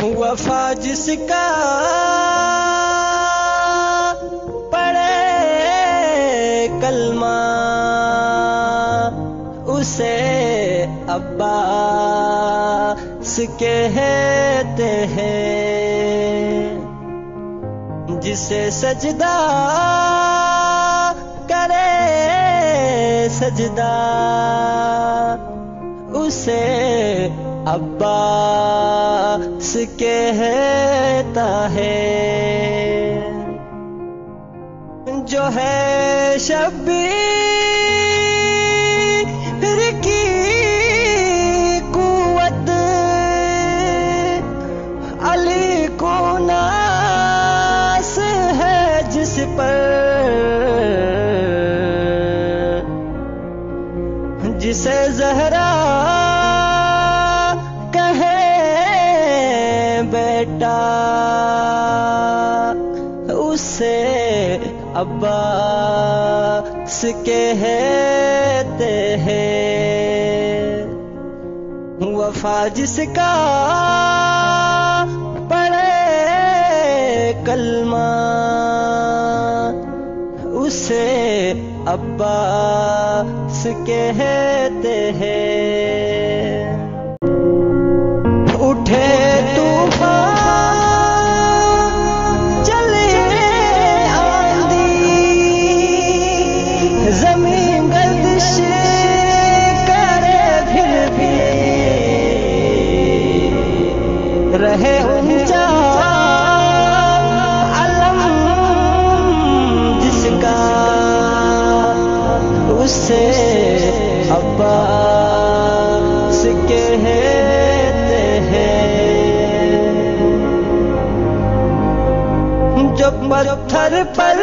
وفا جس کا پڑھے کلمہ اسے عباس کہتے ہیں، جسے سجدہ کرے سجدہ اسے عباس کہتا ہے۔ جو ہے شبیر کی قوت علی کو ناز ہے جس پر، جسے زہرا کہے بیٹا اسے عباس کہتے ہیں۔ وفا جس کا پڑھے کلمہ اسے عباس کہتے ہیں۔ اٹھے طوفان چلے آندھی، زمین گردش کرے پھر بھی، رہے اونچا علم جس کا اسے عباس کہتے ہیں۔ جو پتھر پر